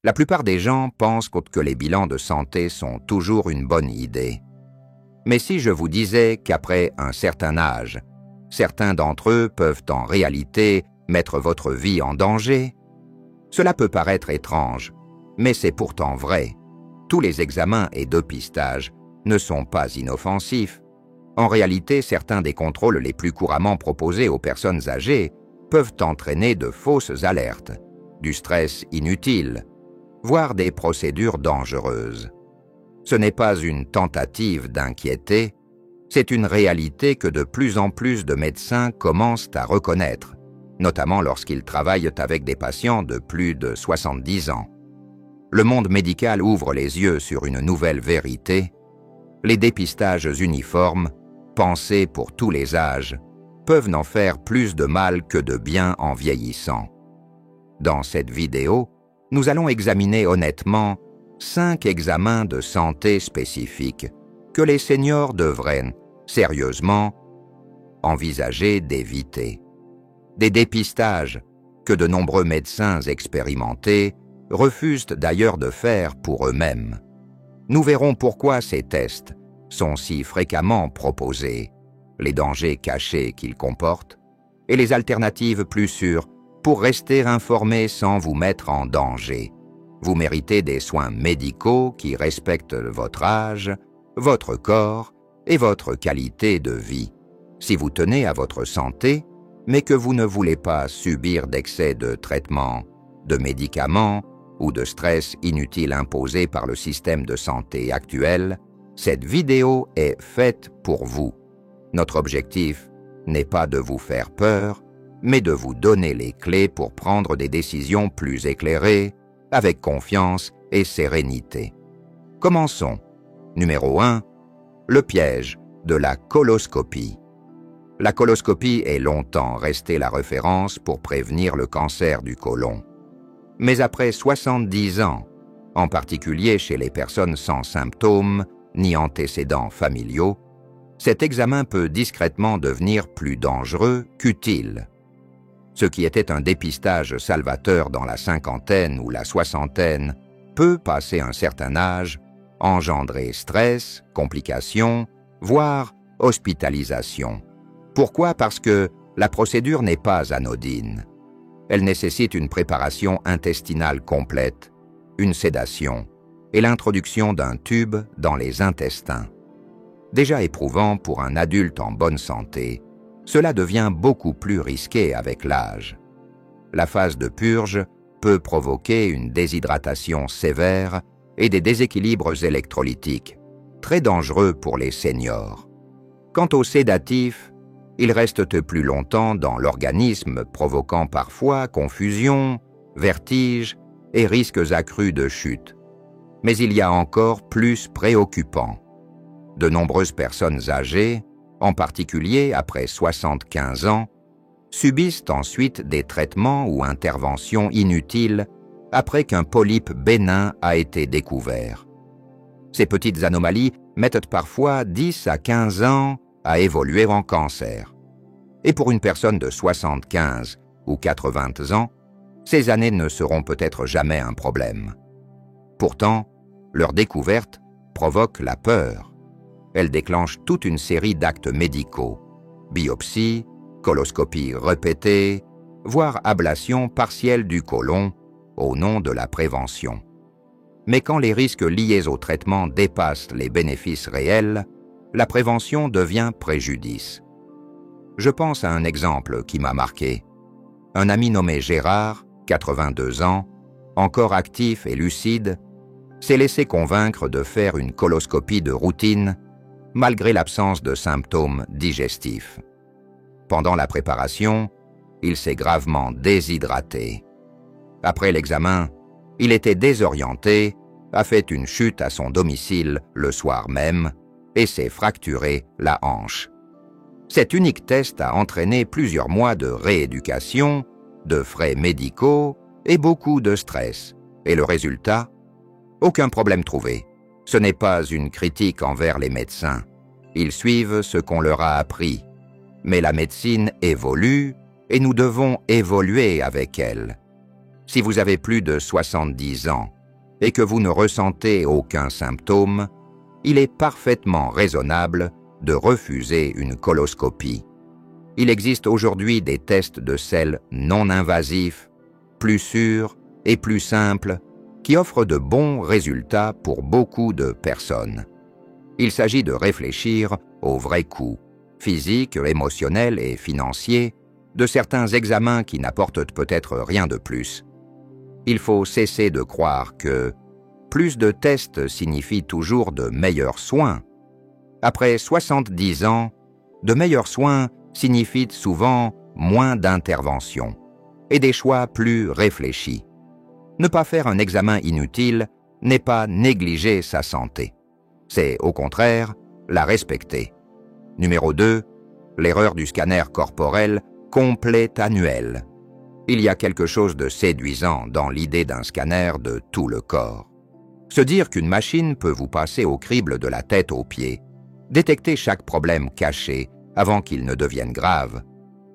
La plupart des gens pensent que les bilans de santé sont toujours une bonne idée. Mais si je vous disais qu'après un certain âge, certains d'entre eux peuvent en réalité mettre votre vie en danger, cela peut paraître étrange, mais c'est pourtant vrai. Tous les examens et dépistages ne sont pas inoffensifs. En réalité, certains des contrôles les plus couramment proposés aux personnes âgées peuvent entraîner de fausses alertes, du stress inutile, voire des procédures dangereuses. Ce n'est pas une tentative d'inquiéter, c'est une réalité que de plus en plus de médecins commencent à reconnaître, notamment lorsqu'ils travaillent avec des patients de plus de 70 ans. Le monde médical ouvre les yeux sur une nouvelle vérité. Les dépistages uniformes, pensés pour tous les âges, peuvent n'en faire plus de mal que de bien en vieillissant. Dans cette vidéo, nous allons examiner honnêtement 5 examens de santé spécifiques que les seniors devraient sérieusement envisager d'éviter. Des dépistages que de nombreux médecins expérimentés refusent d'ailleurs de faire pour eux-mêmes. Nous verrons pourquoi ces tests sont si fréquemment proposés, les dangers cachés qu'ils comportent et les alternatives plus sûres pour rester informés sans vous mettre en danger. Vous méritez des soins médicaux qui respectent votre âge, votre corps et votre qualité de vie. Si vous tenez à votre santé, mais que vous ne voulez pas subir d'excès de traitements, de médicaments ou de stress inutile imposé par le système de santé actuel, cette vidéo est faite pour vous. Notre objectif n'est pas de vous faire peur, mais de vous donner les clés pour prendre des décisions plus éclairées, avec confiance et sérénité. Commençons. Numéro 1. Le piège de la coloscopie. La coloscopie est longtemps restée la référence pour prévenir le cancer du côlon. Mais après 70 ans, en particulier chez les personnes sans symptômes ni antécédents familiaux, cet examen peut discrètement devenir plus dangereux qu'utile. Ce qui était un dépistage salvateur dans la cinquantaine ou la soixantaine peut, passé un certain âge, engendrer stress, complications, voire hospitalisation. Pourquoi? Parce que la procédure n'est pas anodine. Elle nécessite une préparation intestinale complète, une sédation et l'introduction d'un tube dans les intestins. Déjà éprouvant pour un adulte en bonne santé, cela devient beaucoup plus risqué avec l'âge. La phase de purge peut provoquer une déshydratation sévère et des déséquilibres électrolytiques, très dangereux pour les seniors. Quant aux sédatifs, ils restent plus longtemps dans l'organisme, provoquant parfois confusion, vertige et risques accrus de chute. Mais il y a encore plus préoccupant. De nombreuses personnes âgées, en particulier après 75 ans, subissent ensuite des traitements ou interventions inutiles après qu'un polype bénin a été découvert. Ces petites anomalies mettent parfois 10 à 15 ans à évoluer en cancer. Et pour une personne de 75 ou 80 ans, ces années ne seront peut-être jamais un problème. Pourtant, leur découverte provoque la peur. Elle déclenche toute une série d'actes médicaux, biopsie, coloscopie répétée, voire ablation partielle du côlon au nom de la prévention. Mais quand les risques liés au traitement dépassent les bénéfices réels, la prévention devient préjudice. Je pense à un exemple qui m'a marqué. Un ami nommé Gérard, 82 ans, encore actif et lucide, s'est laissé convaincre de faire une coloscopie de routine malgré l'absence de symptômes digestifs. Pendant la préparation, il s'est gravement déshydraté. Après l'examen, il était désorienté, a fait une chute à son domicile le soir même et s'est fracturé la hanche. Cet unique test a entraîné plusieurs mois de rééducation, de frais médicaux et beaucoup de stress. Et le résultat? Aucun problème trouvé. Ce n'est pas une critique envers les médecins. Ils suivent ce qu'on leur a appris. Mais la médecine évolue et nous devons évoluer avec elle. Si vous avez plus de 70 ans et que vous ne ressentez aucun symptôme, il est parfaitement raisonnable de refuser une coloscopie. Il existe aujourd'hui des tests de sel non invasifs, plus sûrs et plus simples, qui offrent de bons résultats pour beaucoup de personnes. Il s'agit de réfléchir aux vrais coûts, physiques, émotionnels et financiers, de certains examens qui n'apportent peut-être rien de plus. Il faut cesser de croire que plus de tests signifie toujours de meilleurs soins. Après 70 ans, de meilleurs soins signifient souvent moins d'interventions et des choix plus réfléchis. Ne pas faire un examen inutile n'est pas négliger sa santé. C'est, au contraire, la respecter. Numéro 2, l'erreur du scanner corporel complet annuel. Il y a quelque chose de séduisant dans l'idée d'un scanner de tout le corps. Se dire qu'une machine peut vous passer au crible de la tête aux pieds, détecter chaque problème caché avant qu'il ne devienne grave,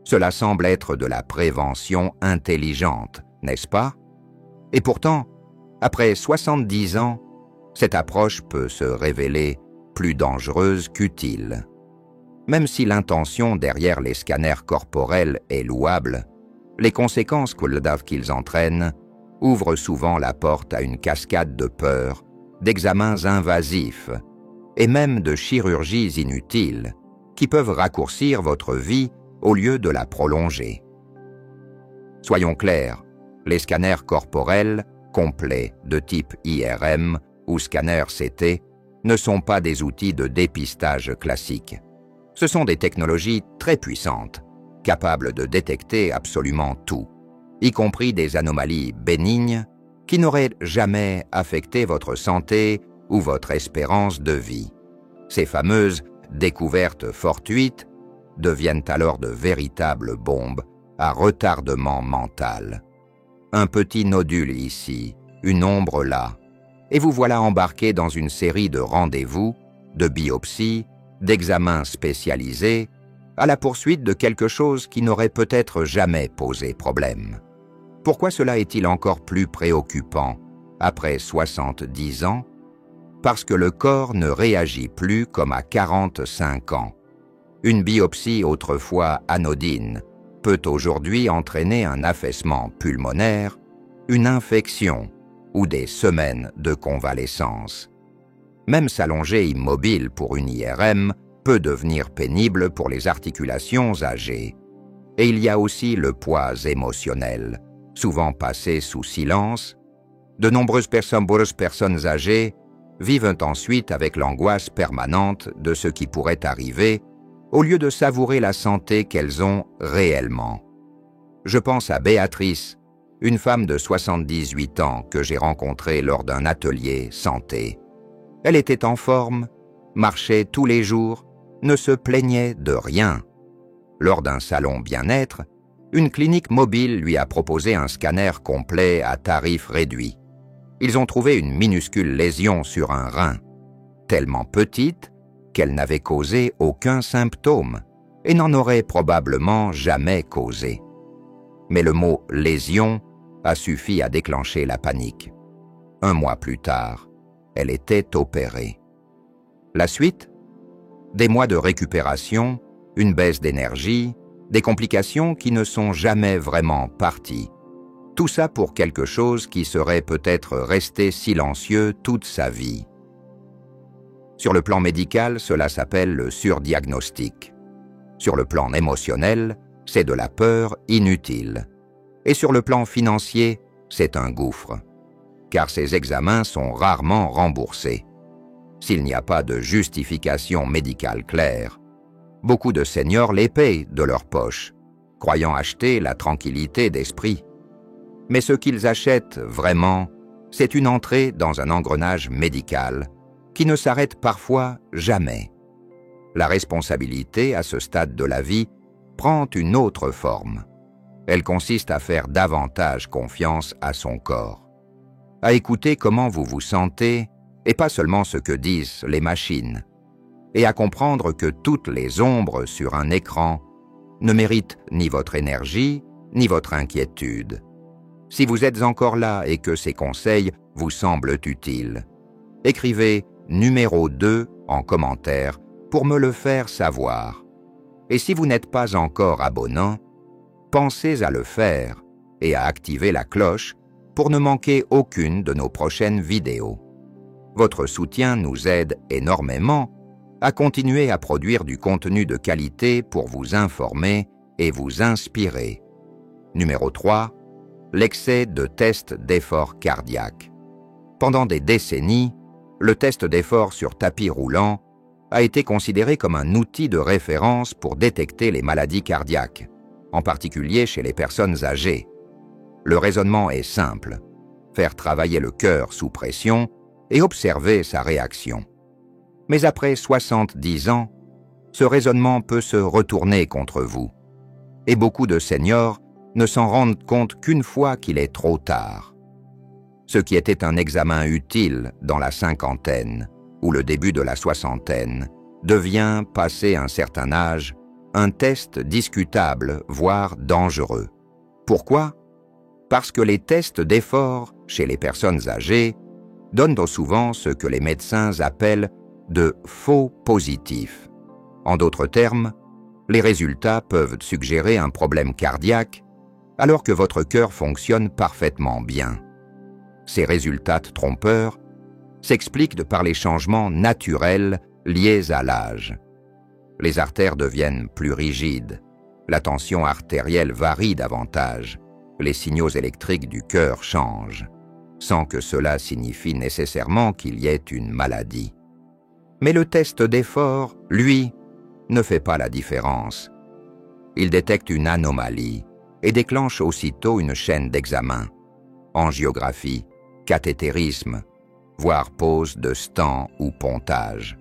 cela semble être de la prévention intelligente, n'est-ce pas? Et pourtant, après 70 ans, cette approche peut se révéler plus dangereuse qu'utile. Même si l'intention derrière les scanners corporels est louable, les conséquences qu'ils entraînent ouvrent souvent la porte à une cascade de peurs, d'examens invasifs et même de chirurgies inutiles qui peuvent raccourcir votre vie au lieu de la prolonger. Soyons clairs, les scanners corporels complets de type IRM ou scanner CT ne sont pas des outils de dépistage classiques. Ce sont des technologies très puissantes, capables de détecter absolument tout, y compris des anomalies bénignes qui n'auraient jamais affecté votre santé ou votre espérance de vie. Ces fameuses découvertes fortuites deviennent alors de véritables bombes à retardement mental. Un petit nodule ici, une ombre là, et vous voilà embarqué dans une série de rendez-vous, de biopsies, d'examens spécialisés, à la poursuite de quelque chose qui n'aurait peut-être jamais posé problème. Pourquoi cela est-il encore plus préoccupant après 70 ans? Parce que le corps ne réagit plus comme à 45 ans. Une biopsie autrefois anodine peut aujourd'hui entraîner un affaissement pulmonaire, une infection ou des semaines de convalescence. Même s'allonger immobile pour une IRM peut devenir pénible pour les articulations âgées. Et il y a aussi le poids émotionnel, souvent passé sous silence. De nombreuses personnes âgées vivent ensuite avec l'angoisse permanente de ce qui pourrait arriver, au lieu de savourer la santé qu'elles ont réellement. Je pense à Béatrice, une femme de 78 ans que j'ai rencontrée lors d'un atelier santé. Elle était en forme, marchait tous les jours, ne se plaignait de rien. Lors d'un salon bien-être, une clinique mobile lui a proposé un scanner complet à tarif réduit. Ils ont trouvé une minuscule lésion sur un rein, tellement petite qu'elle n'avait causé aucun symptôme et n'en aurait probablement jamais causé. Mais le mot « lésion » a suffi à déclencher la panique. 1 mois plus tard, elle était opérée. La suite? Des mois de récupération, une baisse d'énergie, des complications qui ne sont jamais vraiment parties. Tout ça pour quelque chose qui serait peut-être resté silencieux toute sa vie. Sur le plan médical, cela s'appelle le surdiagnostic. Sur le plan émotionnel, c'est de la peur inutile. Et sur le plan financier, c'est un gouffre. Car ces examens sont rarement remboursés. S'il n'y a pas de justification médicale claire, beaucoup de seniors les payent de leur poche, croyant acheter la tranquillité d'esprit. Mais ce qu'ils achètent vraiment, c'est une entrée dans un engrenage médical qui ne s'arrête parfois jamais. La responsabilité, à ce stade de la vie, prend une autre forme. Elle consiste à faire davantage confiance à son corps, à écouter comment vous vous sentez et pas seulement ce que disent les machines, et à comprendre que toutes les ombres sur un écran ne méritent ni votre énergie ni votre inquiétude. Si vous êtes encore là et que ces conseils vous semblent utiles, écrivez numéro 2 en commentaire pour me le faire savoir. Et si vous n'êtes pas encore abonnant, pensez à le faire et à activer la cloche pour ne manquer aucune de nos prochaines vidéos. Votre soutien nous aide énormément à continuer à produire du contenu de qualité pour vous informer et vous inspirer. Numéro 3. L'excès de tests d'effort cardiaque. Pendant des décennies, le test d'effort sur tapis roulant a été considéré comme un outil de référence pour détecter les maladies cardiaques, en particulier chez les personnes âgées. Le raisonnement est simple, faire travailler le cœur sous pression et observer sa réaction. Mais après 70 ans, ce raisonnement peut se retourner contre vous. Et beaucoup de seniors ne s'en rendent compte qu'une fois qu'il est trop tard. Ce qui était un examen utile dans la cinquantaine ou le début de la soixantaine devient, passé un certain âge, un test discutable, voire dangereux. Pourquoi? Parce que les tests d'effort chez les personnes âgées donnent souvent ce que les médecins appellent de faux positifs. En d'autres termes, les résultats peuvent suggérer un problème cardiaque alors que votre cœur fonctionne parfaitement bien. Ces résultats trompeurs s'expliquent par les changements naturels liés à l'âge. Les artères deviennent plus rigides, la tension artérielle varie davantage, les signaux électriques du cœur changent, sans que cela signifie nécessairement qu'il y ait une maladie. Mais le test d'effort, lui, ne fait pas la différence. Il détecte une anomalie et déclenche aussitôt une chaîne d'examens, angiographie, cathétérisme, voire pose de stent ou pontage.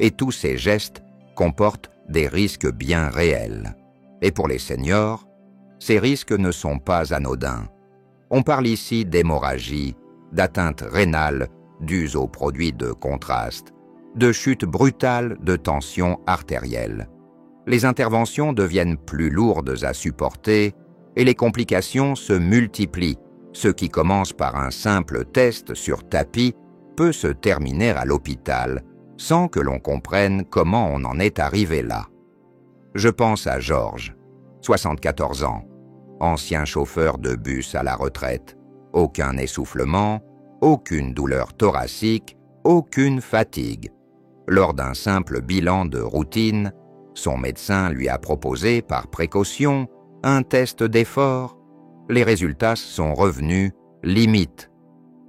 Et tous ces gestes comportent des risques bien réels. Et pour les seniors, ces risques ne sont pas anodins. On parle ici d'hémorragie, d'atteintes rénales dues aux produits de contraste, de chute brutale de tension artérielle. Les interventions deviennent plus lourdes à supporter et les complications se multiplient. Ce qui commence par un simple test sur tapis peut se terminer à l'hôpital sans que l'on comprenne comment on en est arrivé là. Je pense à Georges, 74 ans, ancien chauffeur de bus à la retraite. Aucun essoufflement, aucune douleur thoracique, aucune fatigue. Lors d'un simple bilan de routine, son médecin lui a proposé par précaution un test d'effort. Les résultats sont revenus limite.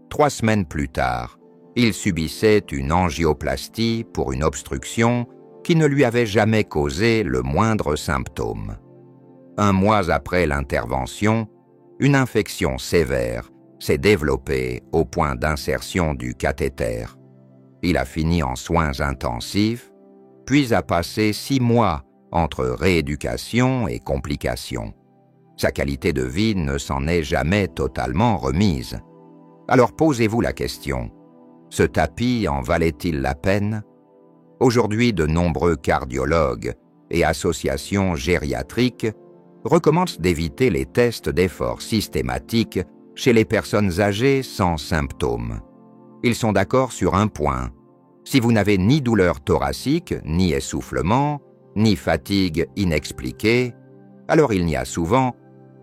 3 semaines plus tard, il subissait une angioplastie pour une obstruction qui ne lui avait jamais causé le moindre symptôme. 1 mois après l'intervention, une infection sévère s'est développée au point d'insertion du cathéter. Il a fini en soins intensifs, puis a passé 6 mois entre rééducation et complications. Sa qualité de vie ne s'en est jamais totalement remise. Alors posez-vous la question, ce tapis en valait-il la peine? Aujourd'hui, de nombreux cardiologues et associations gériatriques recommandent d'éviter les tests d'effort systématiques chez les personnes âgées sans symptômes. Ils sont d'accord sur un point. Si vous n'avez ni douleur thoracique, ni essoufflement, ni fatigue inexpliquée, alors il n'y a souvent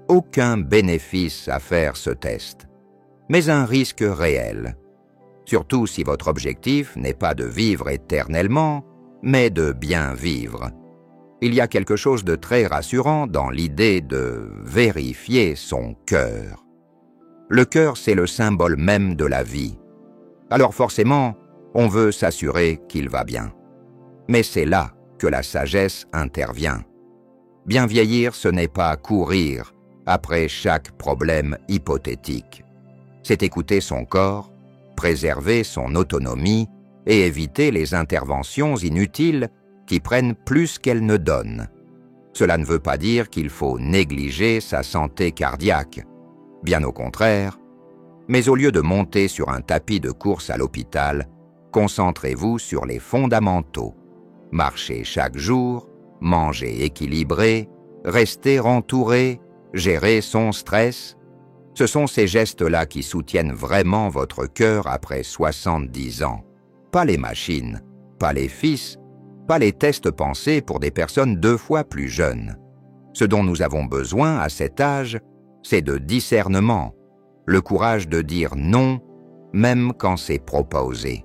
aucun bénéfice à faire ce test, mais un risque réel, surtout si votre objectif n'est pas de vivre éternellement, mais de bien vivre. Il y a quelque chose de très rassurant dans l'idée de vérifier son cœur. Le cœur, c'est le symbole même de la vie. Alors forcément, on veut s'assurer qu'il va bien. Mais c'est là que la sagesse intervient. Bien vieillir, ce n'est pas courir après chaque problème hypothétique. C'est écouter son corps, préserver son autonomie et éviter les interventions inutiles qui prennent plus qu'elles ne donnent. Cela ne veut pas dire qu'il faut négliger sa santé cardiaque, bien au contraire, mais au lieu de monter sur un tapis de course à l'hôpital, concentrez-vous sur les fondamentaux. Marchez chaque jour, manger équilibré, rester entouré, gérer son stress. Ce sont ces gestes-là qui soutiennent vraiment votre cœur après 70 ans. Pas les machines, pas les fils, pas les tests pensés pour des personnes 2 fois plus jeunes. Ce dont nous avons besoin à cet âge, c'est de discernement, le courage de dire non, même quand c'est proposé,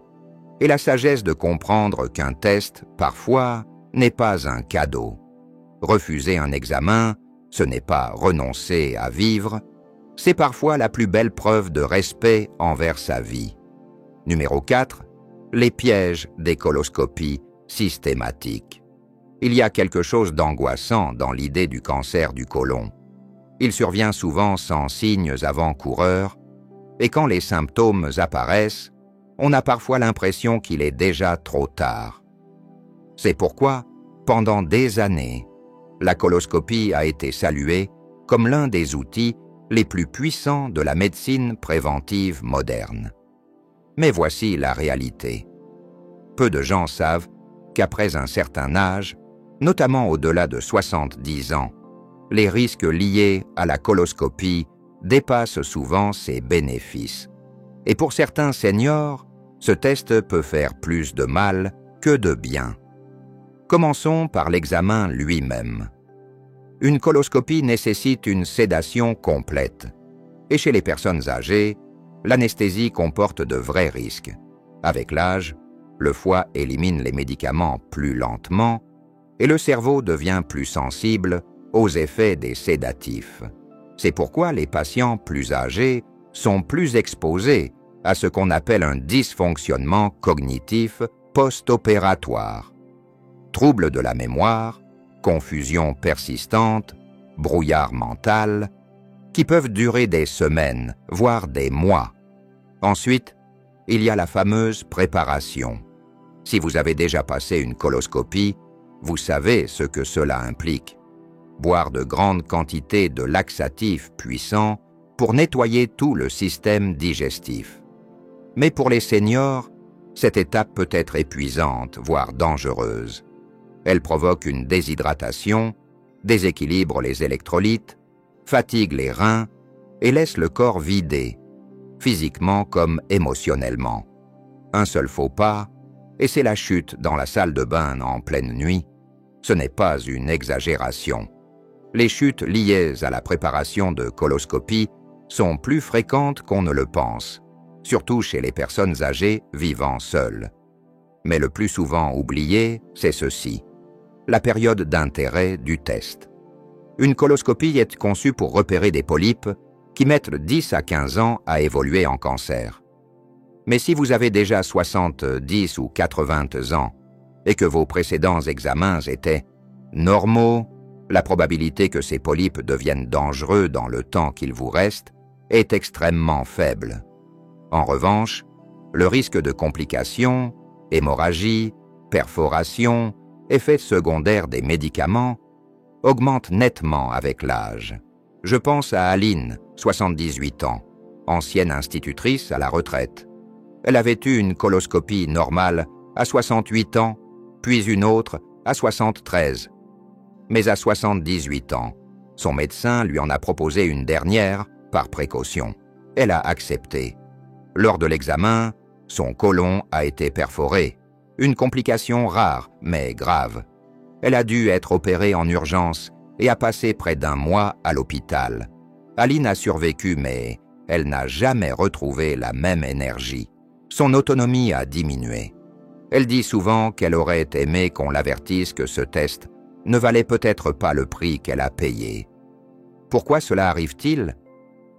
et la sagesse de comprendre qu'un test, parfois, n'est pas un cadeau. Refuser un examen, ce n'est pas renoncer à vivre, c'est parfois la plus belle preuve de respect envers sa vie. Numéro 4. Les pièges des coloscopies systématiques. Il y a quelque chose d'angoissant dans l'idée du cancer du côlon. Il survient souvent sans signes avant-coureurs, et quand les symptômes apparaissent, on a parfois l'impression qu'il est déjà trop tard. C'est pourquoi, pendant des années, la coloscopie a été saluée comme l'un des outils les plus puissants de la médecine préventive moderne. Mais voici la réalité. Peu de gens savent qu'après un certain âge, notamment au-delà de 70 ans, les risques liés à la coloscopie dépassent souvent ses bénéfices. Et pour certains seniors, ce test peut faire plus de mal que de bien. Commençons par l'examen lui-même. Une coloscopie nécessite une sédation complète. Et chez les personnes âgées, l'anesthésie comporte de vrais risques. Avec l'âge, le foie élimine les médicaments plus lentement et le cerveau devient plus sensible aux effets des sédatifs. C'est pourquoi les patients plus âgés sont plus exposés à ce qu'on appelle un dysfonctionnement cognitif post-opératoire. Troubles de la mémoire, confusion persistante, brouillard mental, qui peuvent durer des semaines, voire des mois. Ensuite, il y a la fameuse préparation. Si vous avez déjà passé une coloscopie, vous savez ce que cela implique. Boire de grandes quantités de laxatifs puissants pour nettoyer tout le système digestif. Mais pour les seniors, cette étape peut être épuisante, voire dangereuse. Elle provoque une déshydratation, déséquilibre les électrolytes, fatigue les reins et laisse le corps vidé, physiquement comme émotionnellement. Un seul faux pas, et c'est la chute dans la salle de bain en pleine nuit. Ce n'est pas une exagération. Les chutes liées à la préparation de coloscopie sont plus fréquentes qu'on ne le pense, surtout chez les personnes âgées vivant seules. Mais le plus souvent oublié, c'est ceci: la période d'intérêt du test. Une coloscopie est conçue pour repérer des polypes qui mettent 10 à 15 ans à évoluer en cancer. Mais si vous avez déjà 70 ou 80 ans et que vos précédents examens étaient normaux, la probabilité que ces polypes deviennent dangereux dans le temps qu'il vous reste est extrêmement faible. En revanche, le risque de complications, hémorragie, perforation, effets secondaires des médicaments, augmente nettement avec l'âge. Je pense à Aline, 78 ans, ancienne institutrice à la retraite. Elle avait eu une coloscopie normale à 68 ans, puis une autre à 73. Mais à 78 ans, son médecin lui en a proposé une dernière par précaution. Elle a accepté. Lors de l'examen, son côlon a été perforé. Une complication rare, mais grave. Elle a dû être opérée en urgence et a passé près d'1 mois à l'hôpital. Aline a survécu, mais elle n'a jamais retrouvé la même énergie. Son autonomie a diminué. Elle dit souvent qu'elle aurait aimé qu'on l'avertisse que ce test ne valait peut-être pas le prix qu'elle a payé. Pourquoi cela arrive-t-il?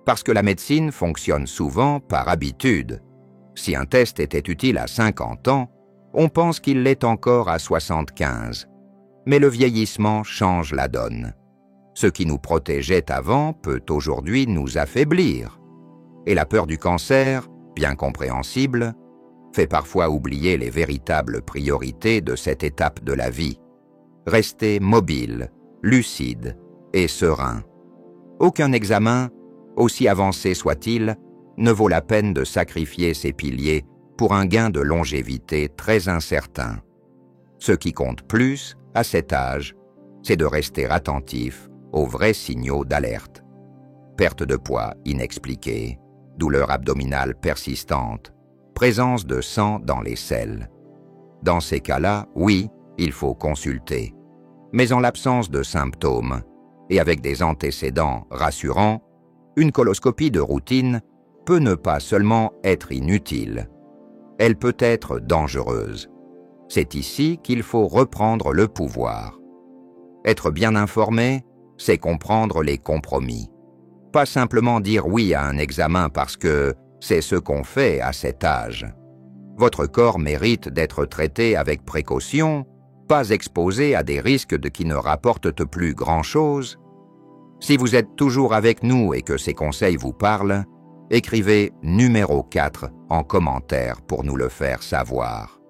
Parce que la médecine fonctionne souvent par habitude. Si un test était utile à 50 ans, on pense qu'il l'est encore à 75. Mais le vieillissement change la donne. Ce qui nous protégeait avant peut aujourd'hui nous affaiblir. Et la peur du cancer, bien compréhensible, fait parfois oublier les véritables priorités de cette étape de la vie. Rester mobile, lucide et serein. Aucun examen, aussi avancé soit-il, ne vaut la peine de sacrifier ses piliers pour un gain de longévité très incertain. Ce qui compte plus, à cet âge, c'est de rester attentif aux vrais signaux d'alerte. perte de poids inexpliquée, douleur abdominale persistante, présence de sang dans les selles. Dans ces cas-là, oui, il faut consulter. Mais en l'absence de symptômes et avec des antécédents rassurants, une coloscopie de routine peut ne pas seulement être inutile, elle peut être dangereuse. C'est ici qu'il faut reprendre le pouvoir. Être bien informé, c'est comprendre les compromis. Pas simplement dire oui à un examen parce que c'est ce qu'on fait à cet âge. Votre corps mérite d'être traité avec précaution, pas exposé à des risques qui ne rapportent plus grand-chose. Si vous êtes toujours avec nous et que ces conseils vous parlent, écrivez numéro 4 en commentaire pour nous le faire savoir.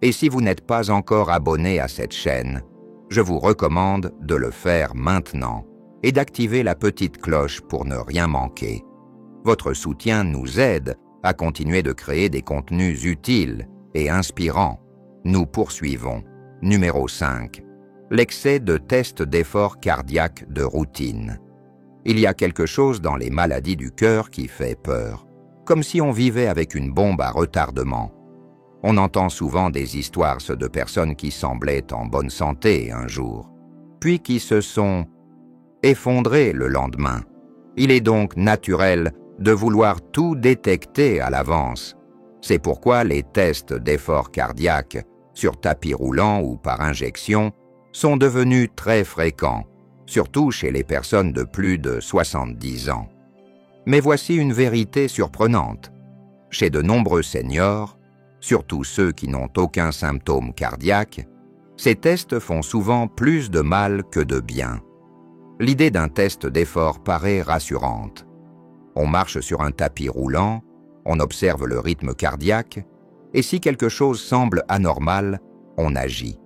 Et si vous n'êtes pas encore abonné à cette chaîne, je vous recommande de le faire maintenant et d'activer la petite cloche pour ne rien manquer. Votre soutien nous aide à continuer de créer des contenus utiles et inspirants. Nous poursuivons. Numéro 5. L'excès de tests d'effort cardiaque de routine. Il y a quelque chose dans les maladies du cœur qui fait peur, comme si on vivait avec une bombe à retardement. On entend souvent des histoires de personnes qui semblaient en bonne santé un jour, puis qui se sont effondrées le lendemain. Il est donc naturel de vouloir tout détecter à l'avance. C'est pourquoi les tests d'effort cardiaque sur tapis roulant ou par injection sont devenus très fréquents, surtout chez les personnes de plus de 70 ans. Mais voici une vérité surprenante. Chez de nombreux seniors, surtout ceux qui n'ont aucun symptôme cardiaque, ces tests font souvent plus de mal que de bien. L'idée d'un test d'effort paraît rassurante. On marche sur un tapis roulant, on observe le rythme cardiaque, et si quelque chose semble anormal, on agit.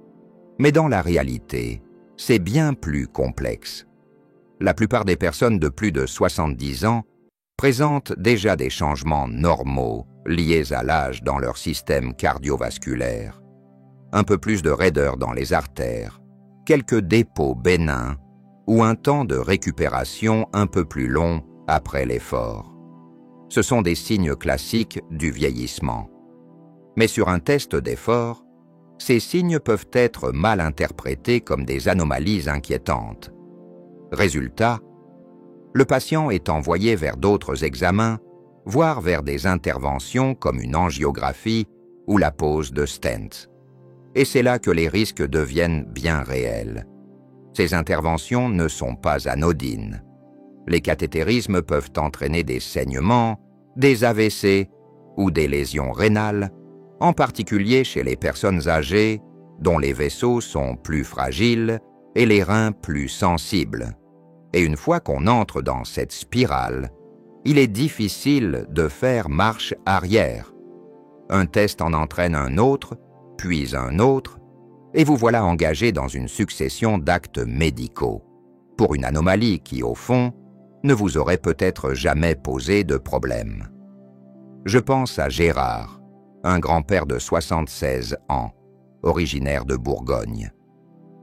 Mais dans la réalité, c'est bien plus complexe. La plupart des personnes de plus de 70 ans présentent déjà des changements normaux liés à l'âge dans leur système cardiovasculaire. Un peu plus de raideur dans les artères, quelques dépôts bénins ou un temps de récupération un peu plus long après l'effort. Ce sont des signes classiques du vieillissement. Mais sur un test d'effort, ces signes peuvent être mal interprétés comme des anomalies inquiétantes. Résultat, le patient est envoyé vers d'autres examens, voire vers des interventions comme une angiographie ou la pose de stents. Et c'est là que les risques deviennent bien réels. Ces interventions ne sont pas anodines. Les cathétérismes peuvent entraîner des saignements, des AVC ou des lésions rénales, en particulier chez les personnes âgées dont les vaisseaux sont plus fragiles et les reins plus sensibles. Et une fois qu'on entre dans cette spirale, il est difficile de faire marche arrière. Un test en entraîne un autre, puis un autre, et vous voilà engagé dans une succession d'actes médicaux, pour une anomalie qui, au fond, ne vous aurait peut-être jamais posé de problème. Je pense à Gérard, un grand-père de 76 ans, originaire de Bourgogne.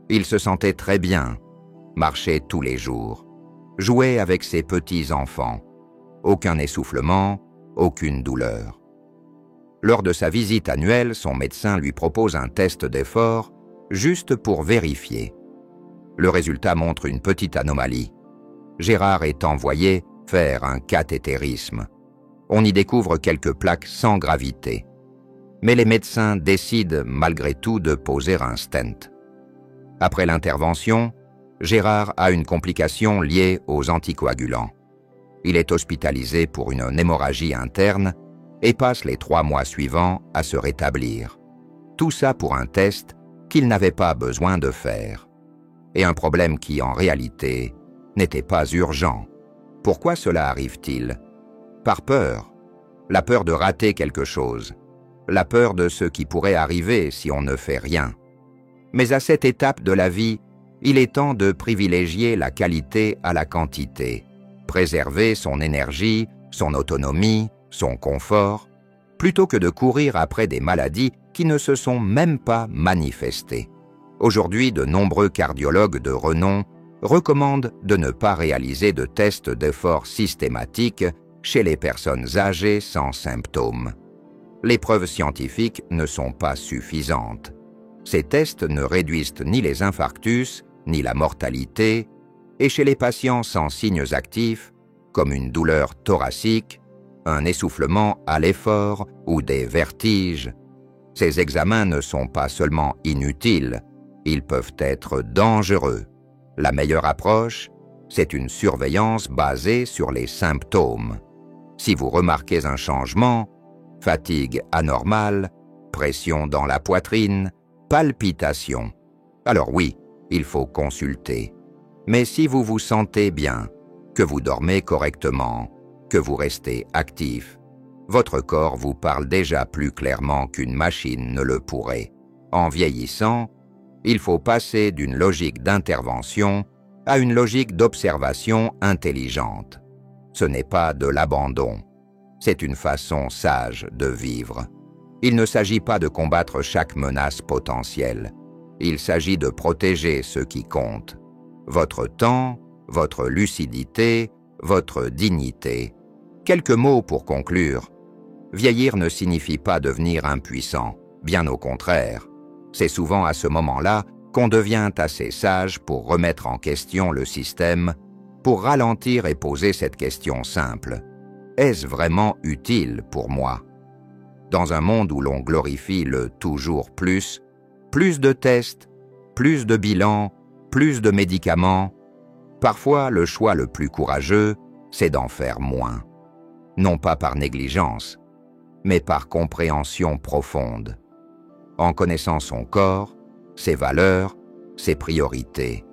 Il se sentait très bien, marchait tous les jours, jouait avec ses petits-enfants, aucun essoufflement, aucune douleur. Lors de sa visite annuelle, son médecin lui propose un test d'effort juste pour vérifier. Le résultat montre une petite anomalie. Gérard est envoyé faire un cathétérisme. On y découvre quelques plaques sans gravité. Mais les médecins décident malgré tout de poser un stent. Après l'intervention, Gérard a une complication liée aux anticoagulants. Il est hospitalisé pour une hémorragie interne et passe les 3 mois suivants à se rétablir. Tout ça pour un test qu'il n'avait pas besoin de faire. Et un problème qui, en réalité, n'était pas urgent. Pourquoi cela arrive-t-il? Par peur. La peur de rater quelque chose. La peur de ce qui pourrait arriver si on ne fait rien. Mais à cette étape de la vie, il est temps de privilégier la qualité à la quantité, préserver son énergie, son autonomie, son confort, plutôt que de courir après des maladies qui ne se sont même pas manifestées. Aujourd'hui, de nombreux cardiologues de renom recommande de ne pas réaliser de tests d'effort systématiques chez les personnes âgées sans symptômes. Les preuves scientifiques ne sont pas suffisantes. Ces tests ne réduisent ni les infarctus, ni la mortalité, et chez les patients sans signes actifs, comme une douleur thoracique, un essoufflement à l'effort ou des vertiges, ces examens ne sont pas seulement inutiles, ils peuvent être dangereux. La meilleure approche, c'est une surveillance basée sur les symptômes. Si vous remarquez un changement, fatigue anormale, pression dans la poitrine, palpitations, alors oui, il faut consulter. Mais si vous vous sentez bien, que vous dormez correctement, que vous restez actif, votre corps vous parle déjà plus clairement qu'une machine ne le pourrait. En vieillissant, il faut passer d'une logique d'intervention à une logique d'observation intelligente. Ce n'est pas de l'abandon, c'est une façon sage de vivre. Il ne s'agit pas de combattre chaque menace potentielle. Il s'agit de protéger ce qui compte. Votre temps, votre lucidité, votre dignité. Quelques mots pour conclure. Vieillir ne signifie pas devenir impuissant, bien au contraire. C'est souvent à ce moment-là qu'on devient assez sage pour remettre en question le système, pour ralentir et poser cette question simple. Est-ce vraiment utile pour moi? Dans un monde où l'on glorifie le toujours plus de tests, plus de bilans, plus de médicaments, parfois le choix le plus courageux, c'est d'en faire moins. Non pas par négligence, mais par compréhension profonde. En connaissant son corps, ses valeurs, ses priorités.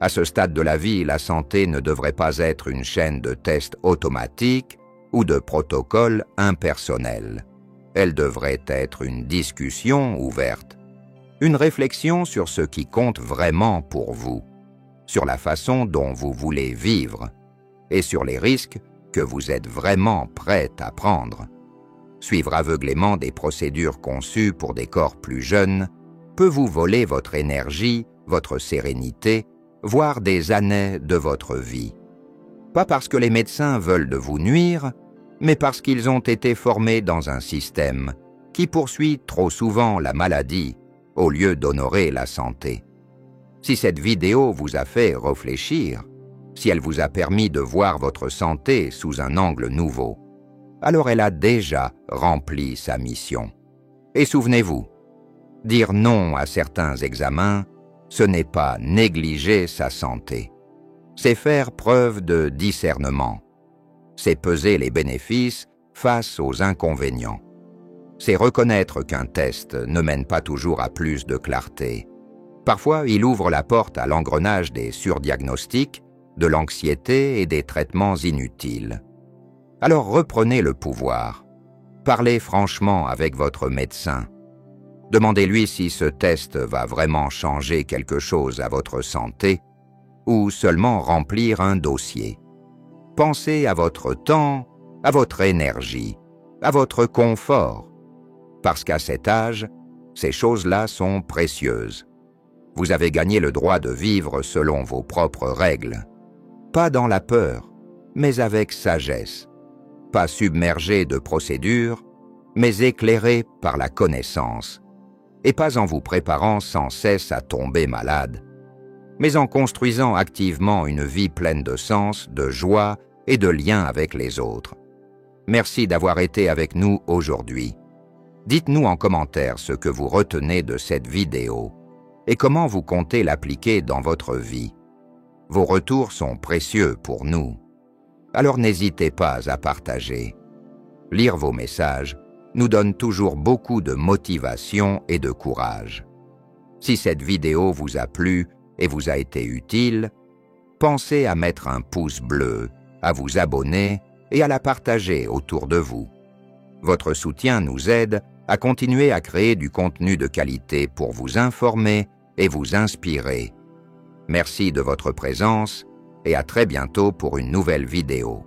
À ce stade de la vie, la santé ne devrait pas être une chaîne de tests automatiques ou de protocoles impersonnels. Elle devrait être une discussion ouverte, une réflexion sur ce qui compte vraiment pour vous, sur la façon dont vous voulez vivre et sur les risques que vous êtes vraiment prêt à prendre. Suivre aveuglément des procédures conçues pour des corps plus jeunes peut vous voler votre énergie, votre sérénité, voire des années de votre vie. Pas parce que les médecins veulent de vous nuire, mais parce qu'ils ont été formés dans un système qui poursuit trop souvent la maladie au lieu d'honorer la santé. Si cette vidéo vous a fait réfléchir, si elle vous a permis de voir votre santé sous un angle nouveau, alors elle a déjà rempli sa mission. Et souvenez-vous, dire non à certains examens, ce n'est pas négliger sa santé. C'est faire preuve de discernement. C'est peser les bénéfices face aux inconvénients. C'est reconnaître qu'un test ne mène pas toujours à plus de clarté. Parfois, il ouvre la porte à l'engrenage des surdiagnostics, de l'anxiété et des traitements inutiles. Alors reprenez le pouvoir. Parlez franchement avec votre médecin. Demandez-lui si ce test va vraiment changer quelque chose à votre santé ou seulement remplir un dossier. Pensez à votre temps, à votre énergie, à votre confort, parce qu'à cet âge, ces choses-là sont précieuses. Vous avez gagné le droit de vivre selon vos propres règles, pas dans la peur, mais avec sagesse, pas submergé de procédures, mais éclairé par la connaissance, et pas en vous préparant sans cesse à tomber malade, mais en construisant activement une vie pleine de sens, de joie et de lien avec les autres. Merci d'avoir été avec nous aujourd'hui. Dites-nous en commentaire ce que vous retenez de cette vidéo et comment vous comptez l'appliquer dans votre vie. Vos retours sont précieux pour nous. Alors n'hésitez pas à partager. Lire vos messages nous donne toujours beaucoup de motivation et de courage. Si cette vidéo vous a plu et vous a été utile, pensez à mettre un pouce bleu, à vous abonner et à la partager autour de vous. Votre soutien nous aide à continuer à créer du contenu de qualité pour vous informer et vous inspirer. Merci de votre présence et à très bientôt pour une nouvelle vidéo.